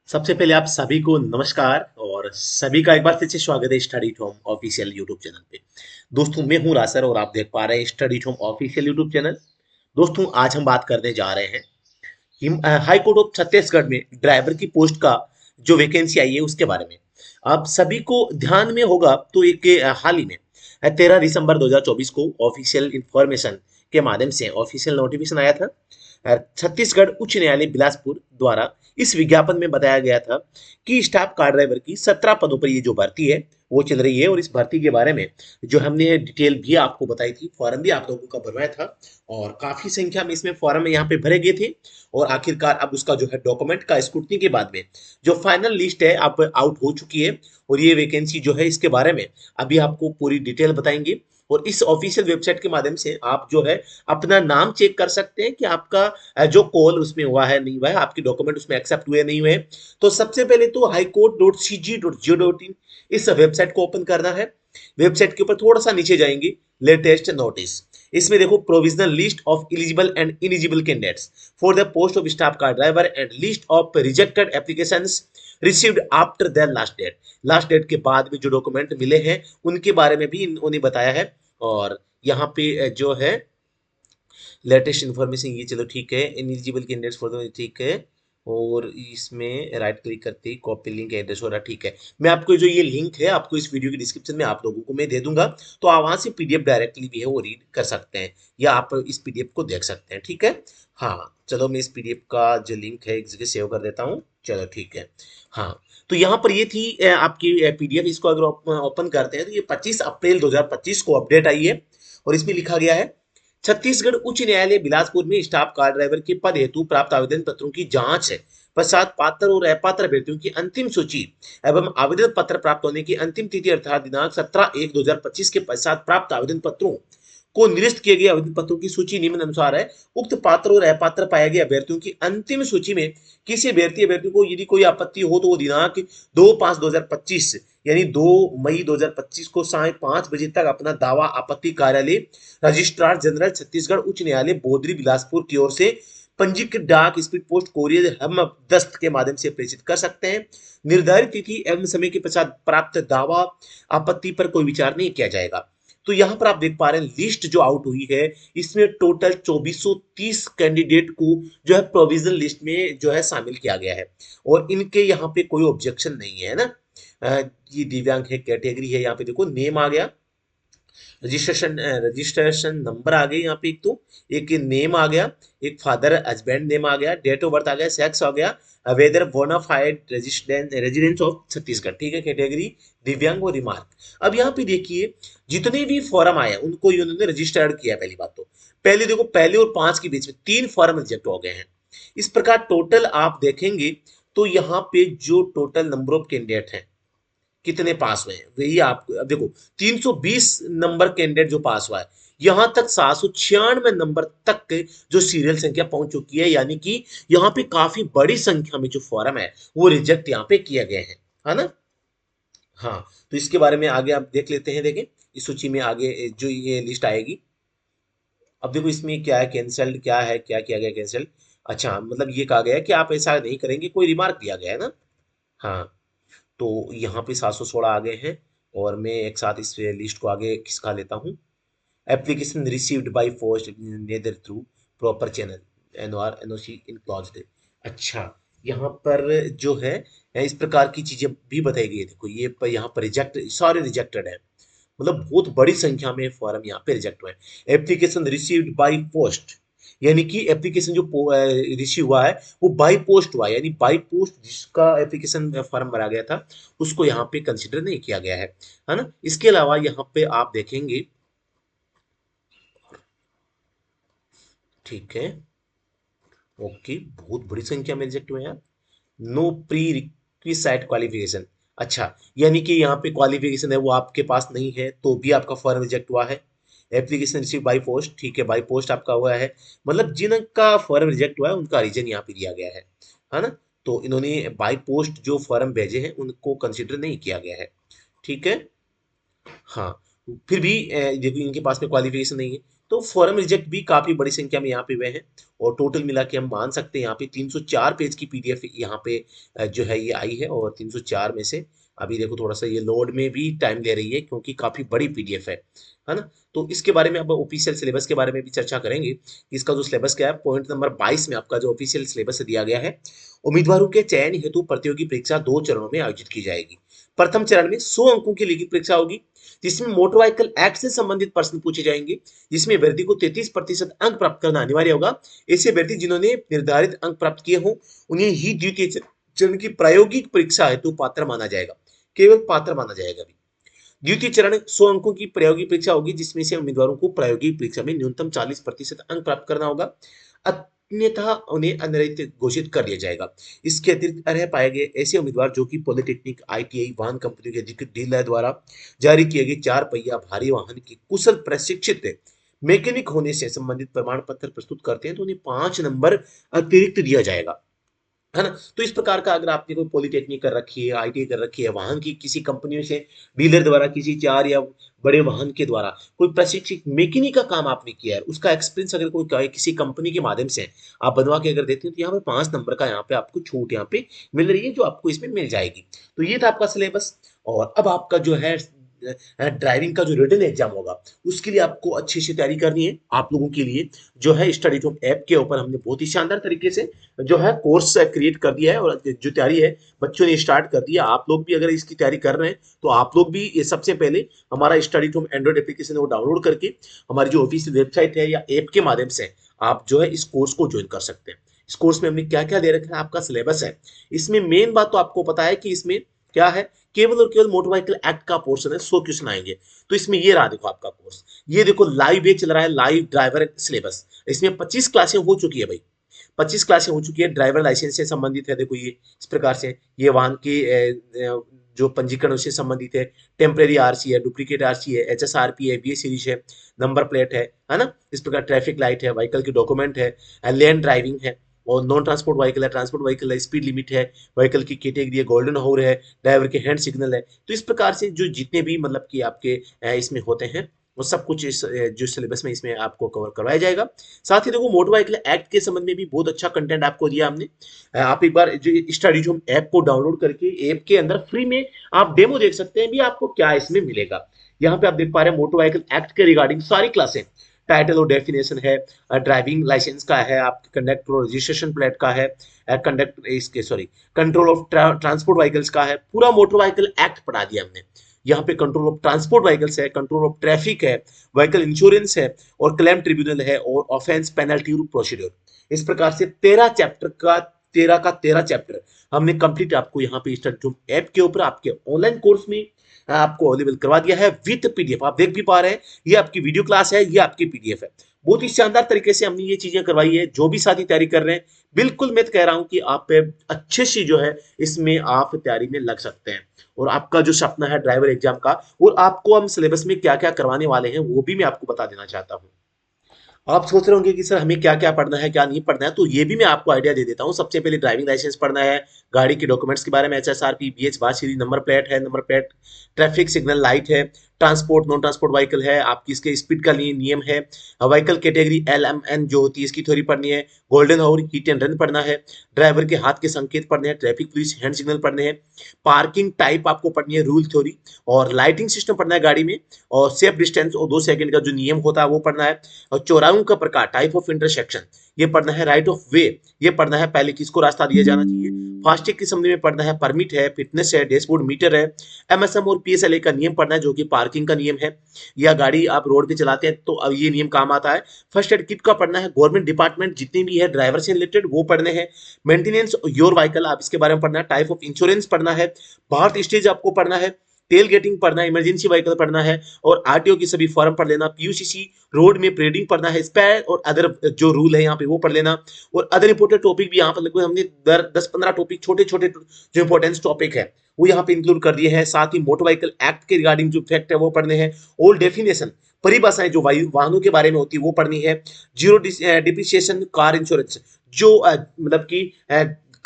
सबसे पहले आप सभी को नमस्कार और सभी का एक बार फिर से स्वागत है study home official YouTube channel पे। दोस्तों मैं हूं रासर और आप देख पा रहे हैं study home official YouTube channel. दोस्तों आज हम बात करने जा रहे हैं हाई कोर्ट ऑफ छत्तीसगढ़ में ड्राइवर की पोस्ट का जो वैकेंसी आई है उसके बारे में। आप सभी को ध्यान में होगा तो एक हाल ही में 13 दिसंबर 2024 को ऑफिशियल इंफॉर्मेशन के माध्यम से ऑफिशियल नोटिफिकेशन आया था। छत्तीसगढ़ उच्च न्यायालय बिलासपुर द्वारा इस विज्ञापन में बताया गया था कि स्टाफ कार ड्राइवर की 17 पदों पर ये जो भर्ती है वो चल रही है। और इस भर्ती के बारे में जो हमने डिटेल भी आपको बताई थी, फॉर्म भी आप लोगों का भरवाया था और काफी संख्या में इसमें फॉर्म यहाँ पे भरे गए थे। और आखिरकार अब उसका जो है डॉक्यूमेंट का स्क्रूटनी के बाद में जो फाइनल लिस्ट है अब आउट हो चुकी है। और ये वैकेंसी जो है इसके बारे में अभी आपको पूरी डिटेल बताएंगे। और इस ऑफिशियल वेबसाइट के माध्यम से आप जो है अपना नाम चेक कर सकते हैं कि आपका जो कॉल उसमें हुआ है नहीं हुआ है, आपके डॉक्यूमेंट उसमें एक्सेप्ट हुए नहीं हुए। तो सबसे पहले तो highcourt.cg.go.in इस वेबसाइट को ओपन करना है। वेबसाइट के ऊपर थोड़ा सा नीचे जाएंगे, लेटेस्ट नोटिस, इसमें देखो provisional list of eligible and ineligible candidates for the post of staff car driver and list of rejected applications received after their last date के बाद में जो डॉक्यूमेंट मिले हैं उनके बारे में भी इन्होंने बताया है। और यहाँ पे जो है लेटेस्ट इन्फॉर्मेशन ये चलो ठीक है, इनिजिबल कैंडिडेट्स फॉर द ठीक है। और इसमें राइट क्लिक करते ही कॉपी लिंक एड्रेस हो रहा ठीक है। मैं आपको जो ये लिंक है आपको इस वीडियो के डिस्क्रिप्शन में आप लोगों को मैं दे दूंगा, तो आप वहां से पीडीएफ डायरेक्टली भी है वो रीड कर सकते हैं या आप इस पीडीएफ को देख सकते हैं। ठीक है, हाँ चलो मैं इस पीडीएफ का जो लिंक है एक जगह सेव कर देता हूँ। चलो ठीक है, हाँ तो यहाँ पर ये थी आपकी पीडीएफ। इसको अगर ओपन करते हैं तो ये 25 अप्रैल 2025 को अपडेट आई है। और इसमें लिखा गया है छत्तीसगढ़ उच्च न्यायालय बिलासपुर में स्टाफ कार ड्राइवर के पद हेतु प्राप्त आवेदन पत्रों की जांच है। पश्चात पात्र और अपात्र अभ्यर्थियों की अंतिम सूची एवं आवेदन पत्र प्राप्त होने की अंतिम तिथि अर्थात दिनांक 17/1/2025 के पश्चात प्राप्त आवेदन पत्रों को निरस्त किए गए आवेदन पत्रों की सूची निम्न अनुसार है। उक्त पात्र और अपात्र पाए गए अभ्यर्थियों की अंतिम सूची में किसी अभ्यर्थी को यदि कोई आपत्ति हो तो वो दिनांक 2/5/2025 यानी 2 मई 2025 को साय 5 बजे तक अपना दावा आपत्ति कार्यालय रजिस्ट्रार जनरल छत्तीसगढ़ उच्च न्यायालय बोदरी बिलासपुर की ओर से पंजीकृत डाक स्पीड पोस्ट कोरियर हम दस्त के माध्यम से प्रेषित कर सकते हैं। निर्धारित तिथि एवं समय के पश्चात प्राप्त दावा आपत्ति पर कोई विचार नहीं किया जाएगा। तो यहाँ पर आप देख पा रहे हैं लिस्ट जो आउट हुई है इसमें टोटल 2430 कैंडिडेट को जो है प्रोविजनल लिस्ट में जो है शामिल किया गया है। और इनके यहाँ पे कोई ऑब्जेक्शन नहीं है ना। ये दिव्यांग है, कैटेगरी है, यहाँ पे देखो नेम आ गया, रजिस्ट्रेशन नंबर आ गई, यहाँ पे एक नेम आ गया, एक फादर हस्बैंड नेम आ गया, डेट ऑफ बर्थ आ गया, सेक्स आ गया, whether bona fide residence of Chhattisgarh. ठीक है, कैटेगरी दिव्यांग और रिमार्क। अब यहाँ पे देखिए जितने भी फॉर्म आए उनको इन्होंने रजिस्टर्ड किया। पहली बात तो पहले देखो, पहले और 5 के बीच में 3 फॉर्म रिजेक्ट हो गए हैं। इस प्रकार टोटल आप देखेंगे तो यहाँ पे जो टोटल नंबर ऑफ कैंडिडेट हैं कितने पास हुए हैं वही आप अब देखो, 320 नंबर कैंडिडेट जो पास हुआ है, यहां तक 796 नंबर तक के जो सीरियल संख्या पहुंच चुकी है। यानी कि यहाँ पे काफी बड़ी संख्या में जो फॉर्म है वो रिजेक्ट यहाँ पे किए गए हैं, है ना। हाँ तो इसके बारे में आगे आप देख लेते हैं। देखें इस सूची में आगे जो ये लिस्ट आएगी। अब देखो इसमें क्या है, कैंसल्ड क्या है, क्या किया गया कैंसल्ड। अच्छा मतलब ये कहा गया है कि आप ऐसा नहीं करेंगे, कोई रिमार्क दिया गया है ना। हाँ तो यहाँ पे 716 आ गए हैं। और मैं एक साथ इस लिस्ट को आगे खिसका लेता हूँ। Application received by post neither through proper channel nor NOC enclosed. अच्छा यहाँ पर जो है इस प्रकार की चीजें भी बताई गई है। देखो ये पर यहाँ पर रिजेक्ट सारे रिजेक्टेड है, मतलब बहुत बड़ी संख्या में फॉर्म यहाँ पे रिजेक्ट हुए हैं। एप्लीकेशन रिसीव्ड बाय पोस्ट यानी कि एप्लीकेशन जो रिसीव हुआ है वो बाय पोस्ट हुआ है, यानी बाय पोस्ट जिसका एप्लीकेशन फॉर्म भरा गया था उसको यहाँ पे कंसिडर नहीं किया गया है ना। इसके अलावा यहाँ पे आप देखेंगे, ठीक है, ओके बहुत बड़ी संख्या में रिजेक्ट हुए हैं। No prerequisite qualification. अच्छा यानी कि यहाँ पे क्वालिफिकेशन है वो आपके पास नहीं है तो भी आपका फॉर्म रिजेक्ट हुआ है। एप्लीकेशन रिसीव बाय पोस्ट, ठीक है बाय पोस्ट आपका हुआ है, मतलब जिनका फॉर्म रिजेक्ट हुआ है उनका रीजन यहाँ पे दिया गया है ना। तो इन्होंने बाय पोस्ट जो फॉर्म भेजे हैं उनको कंसिडर नहीं किया गया है। ठीक है, हाँ फिर भी देखो इनके पास में क्वालिफिकेशन नहीं है तो फॉरम रिजेक्ट भी काफी बड़ी संख्या में यहाँ पे हुए हैं और टोटल मिला के हम मान सकते हैं यहाँ पे 304 पेज की पीडीएफ यहाँ पे जो है ये आई है। और 304 में से अभी देखो थोड़ा सा ये लोड में भी टाइम ले रही है क्योंकि काफी बड़ी पीडीएफ है ना। तो इसके बारे में अब ऑफिशियल सिलेबस के बारे में भी चर्चा करेंगे। इसका जो सिलेबस क्या है, पॉइंट नंबर 22 में आपका जो ऑफिशियल सिलेबस दिया गया है, उम्मीदवारों के चयन हेतु प्रतियोगी परीक्षा 2 चरणों में आयोजित की जाएगी। प्रथम चरण में 100 अंकों की लिखित परीक्षा होगी जिसमें मोटर व्हीकल एक्ट से संबंधित प्रश्न पूछे जाएंगे, जिसमें अभ्यर्थी को 33% अंक प्राप्त करना अनिवार्य होगा। ऐसे अभ्यर्थी जिन्होंने निर्धारित अंक प्राप्त किए हों उन्हें ही द्वितीय चरण की प्रायोगिक परीक्षा हेतु पात्र माना जाएगा, केवल पात्र माना जाएगा। द्वितीय चरण 100 अंकों की प्रायोगिक परीक्षा होगी जिसमें से उम्मीदवारों को प्रायोगिक परीक्षा में न्यूनतम 40% अंक प्राप्त करना होगा, अन्यथा उन्हें अनिर्णित घोषित कर दिया जाएगा। इसके अतिरिक्त अर्ह पाए गए ऐसे उम्मीदवार जो कि पॉलिटेक्निक, आईटीआई, वाहन कंपनियों के अधिकृत डीलर द्वारा जारी किए गए 4 पहिया भारी वाहन के कुशल प्रशिक्षित मैकेनिक होने से संबंधित प्रमाण पत्र प्रस्तुत करते हैं तो उन्हें 5 नंबर अतिरिक्त दिया जाएगा, है ना। तो इस प्रकार का अगर आपने कोई पॉलिटेक्निक कर रखी है, आईटीआई कर रखी है, वाहन की किसी कंपनियों से डीलर द्वारा किसी 4 या बड़े वाहन के द्वारा कोई प्रशिक्षित मैकेनिक का काम आपने किया है, उसका एक्सपीरियंस अगर कोई किसी कंपनी के माध्यम से आप बनवा के अगर देते हैं तो यहाँ पे 5 नंबर का यहाँ पे आपको छूट यहाँ पे मिल रही है जो आपको इसमें मिल जाएगी। तो ये था आपका सिलेबस। और अब आपका जो है ड्राइविंग का जो रिटन एग्जाम होगा उसके लिए आपको अच्छी से तैयारी करनी है। आप लोगों के लिए जो है स्टडी टूम ऐप के ऊपर हमने बहुत ही शानदार तरीके से जो है कोर्स क्रिएट कर दिया है और जो तैयारी है बच्चों ने स्टार्ट कर दिया। आप लोग भी अगर इसकी तैयारी कर रहे हैं तो आप लोग भी ये सबसे पहले हमारा स्टडी टूम एंड्रॉइड एप्लीकेशन वो डाउनलोड करके हमारी जो ऑफिशियल वेबसाइट है या ऐप के माध्यम से आप जो है इस कोर्स को ज्वाइन कर सकते हैं। इस कोर्स में हमने क्या क्या दे रखा है, आपका सिलेबस है। इसमें मेन बात तो आपको पता है कि इसमें क्या है, केवल और केवल मोटर व्हीकल एक्ट का पोर्शन है, 100 क्वेश्चन आएंगे। तो इसमें ये रहा देखो आपका कोर्स, ये देखो लाइव ये चल रहा है, लाइव ड्राइवर सिलेबस। इसमें 25 क्लासें हो चुकी है भाई, 25 क्लासें हो चुकी है। ड्राइवर लाइसेंस से संबंधित है, देखो ये इस प्रकार से ये वाहन के जो पंजीकरण से संबंधित है, टेम्परेरी आरसी है, डुप्लीकेट आरसी है, एचएसआरपी है, बी सीरीज है, नंबर प्लेट है ना। इस प्रकार ट्रैफिक लाइट है, व्हीकल की डॉक्यूमेंट है, लैंड ड्राइविंग है और नॉन ट्रांसपोर्ट व्हीकल है, ट्रांसपोर्ट व्हीकल है, स्पीड लिमिट है, व्हीकल की कैटेगरी है, गोल्डन हॉर है, ड्राइवर के हैंड सिग्नल है। तो इस प्रकार से जो जितने भी मतलब कि आपके इसमें होते हैं वो सब कुछ इस जो सिलेबस में इसमें आपको कवर करवाया जाएगा। साथ ही देखो मोटर व्हीकल एक्ट के संबंध में भी बहुत अच्छा कंटेंट आपको दिया हमने। आप एक बार जो स्टडी जो ऐप को डाउनलोड करके ऐप के अंदर फ्री में आप डेमो देख सकते हैं भी आपको क्या इसमें मिलेगा। यहाँ पे आप देख पा रहे हैं मोटर व्हीकल एक्ट के रिगार्डिंग सारी क्लासें, टाइटल और डेफिनेशन है, ड्राइविंग लाइसेंस का है, आपके कंडक्टर और रजिस्ट्रेशन प्लेट का है, कंडक्ट इसके sorry control of transport vehicles का है। पूरा मोटर व्हीकल एक्ट पढ़ा दिया हमने। यहाँ पे कंट्रोल ऑफ ट्रांसपोर्ट व्हीकल्स है, कंट्रोल ऑफ ट्रैफिक है, व्हीकल इंश्योरेंस है और क्लेम ट्रिब्यूनल है और ऑफेंस पेनल्टी प्रोसीड्योर। इस प्रकार से 13 चैप्टर का 13 चैप्टर हमने कंप्लीट आपको यहाँ पे स्टडी ऐप के ऊपर आपके ऑनलाइन कोर्स में आपको अवेलेबल करवा दिया है विद पीडीएफ। आप देख भी पा रहे हैं ये आपकी वीडियो क्लास है, ये आपकी पीडीएफ है। बहुत ही शानदार तरीके से हमने ये चीजें करवाई है। जो भी साथी तैयारी कर रहे हैं बिल्कुल मैं कह रहा हूं कि आप अच्छे से जो है इसमें आप तैयारी में लग सकते हैं। और आपका जो सपना है ड्राइवर एग्जाम का, और आपको हम सिलेबस में क्या क्या करवाने वाले हैं वो भी मैं आपको बता देना चाहता हूँ। आप सोच रहे होंगे कि सर हमें क्या क्या पढ़ना है क्या नहीं पढ़ना है, तो ये भी मैं आपको आइडिया दे देता हूँ। सबसे पहले ड्राइविंग लाइसेंस पढ़ना है, गाड़ी के डॉक्यूमेंट्स के बारे में, एचएसआरपी, बीएच, बार सीरीज, नंबर प्लेट है, number plate, traffic signal light है, ट्रांसपोर्ट नॉन ट्रांसपोर्ट व्हीकल है, आपकी इसके स्पीड का नियम है, व्हीकल कैटेगरी LMN जो होती है इसकी थ्योरी पढ़नी है, golden hour hit and run पढ़ना है, ड्राइवर के हाथ के संकेत पढ़ने हैं, ट्रैफिक पुलिस हैंड सिग्नल पढ़ने हैं, पार्किंग टाइप आपको पढ़नी है, रूल थ्योरी, और लाइटिंग सिस्टम पढ़ना है गाड़ी में, और सेफ डिस्टेंस और 2 सेकंड का जो नियम होता है वो पढ़ना है, और चौराहों का प्रकार, टाइप ऑफ इंटरसेक्शन ये पढ़ना है, राइट ऑफ वे ये पढ़ना है, पहले किसको रास्ता दिया जाना चाहिए, फास्टैग के संबंध में पढ़ना है, परमिट है, फिटनेस है, डैशबोर्ड मीटर है, MSM और PSLA का नियम पढ़ना है जो कि पार्किंग का नियम है, या गाड़ी आप रोड पे चलाते हैं तो अब ये नियम काम आता है। फर्स्ट एड किट का पढ़ना है, गवर्नमेंट डिपार्टमेंट जितनी भी है ड्राइवर से रिलेटेड वो पढ़ने हैं, मेंटेनेंस योर व्हीकल आप इसके बारे में पढ़ना है, टाइप ऑफ इंश्योरेंस पढ़ना है, भारत स्टेज आपको पढ़ना है, टेल गेटिंग पढ़ना है, इमरजेंसी व्हीकल पढ़ना है, और आरटीओ की सभी फॉर्म पढ़ लेना, PUCC रोड में परेडिंग पढ़ना है, स्पेयर और अदर जो रूल है यहाँ पे वो पढ़ लेना, और अदर इंपोर्टेंट टॉपिक भी यहाँ पर लगभग हमने 10-15 टॉपिक छोटे छोटे जो इंपोर्टेंस टॉपिक है वो यहाँ पे इंक्लूड कर दिए हैं। साथ ही मोटर व्हीकल एक्ट के रिगार्डिंग जो फैक्ट है वो पढ़ने हैं, और डेफिनेशन परिभाषाएं जो वाहनों के बारे में होती है वो पढ़नी है, जीरो डिप्रिसिएशन कार इंश्योरेंस जो मतलब कि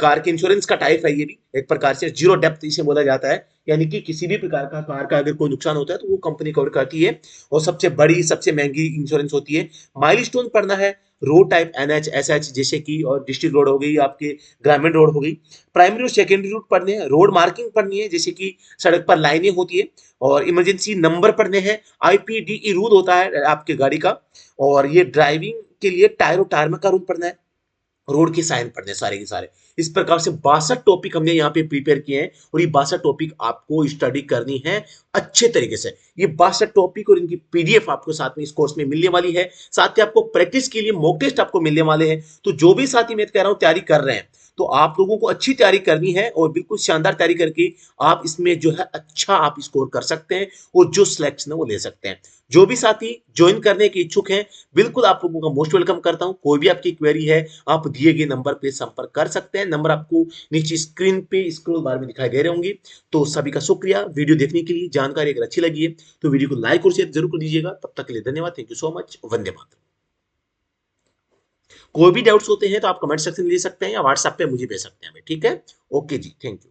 कार के इंश्योरेंस का टाइप है ये भी एक प्रकार से, जीरो डेप्थ इसे बोला जाता है, यानी कि किसी भी प्रकार का कार का अगर कोई नुकसान होता है तो वो कंपनी कवर करती है, और सबसे बड़ी सबसे महंगी इंश्योरेंस होती है। माइलस्टोन पढ़ना है, रोड टाइप एनएच एसएच जैसे कि, और डिस्ट्रिक्ट रोड हो गई, आपके ग्रामीण रोड हो गई। प्राइमरी और सेकेंडरी रूट पढ़ने हैं, रोड मार्किंग पढ़नी है जैसे कि सड़क पर लाइनें होती है, और इमरजेंसी नंबर पढ़ने हैं, आईपीडीई रूल होता है आपके गाड़ी का, और ये ड्राइविंग के लिए टायर और टायर का रूल पढ़ना है, रोड के साइन पढ़ने सारे के सारे। इस प्रकार से 62 टॉपिक हमने यहाँ पे प्रिपेयर किए हैं, और ये 62 टॉपिक आपको स्टडी करनी है अच्छे तरीके से। ये 62 टॉपिक और इनकी पीडीएफ आपको साथ में इस कोर्स में मिलने वाली है। साथ ही आपको प्रैक्टिस के लिए मॉक टेस्ट आपको मिलने वाले हैं। तो जो भी साथी मैं कह रहा हूँ तैयारी कर रहे हैं, तो आप लोगों को अच्छी तैयारी करनी है, और बिल्कुल शानदार तैयारी करके आप इसमें जो है अच्छा आप स्कोर कर सकते हैं, और जो सिलेक्शन है वो ले सकते हैं। जो भी साथी ज्वाइन करने के इच्छुक हैं, बिल्कुल आप लोगों का मोस्ट वेलकम करता हूं। कोई भी आपकी क्वेरी है, आप दिए गए नंबर पे संपर्क कर सकते हैं। नंबर आपको नीचे स्क्रीन पे स्क्रॉल बार में दिखाई दे रहे होंगे। तो सभी का शुक्रिया वीडियो देखने के लिए। जानकारी अगर अच्छी लगी है तो वीडियो को लाइक और शेयर जरूर कर दीजिएगा। तब तक के लिए धन्यवाद, thank you so much, Vande Mataram. कोई भी डाउट्स होते हैं तो आप कमेंट सेक्शन में ले सकते हैं, या व्हाट्सएप पे मुझे भेज सकते हैं, ठीक है। Okay ji, thank you.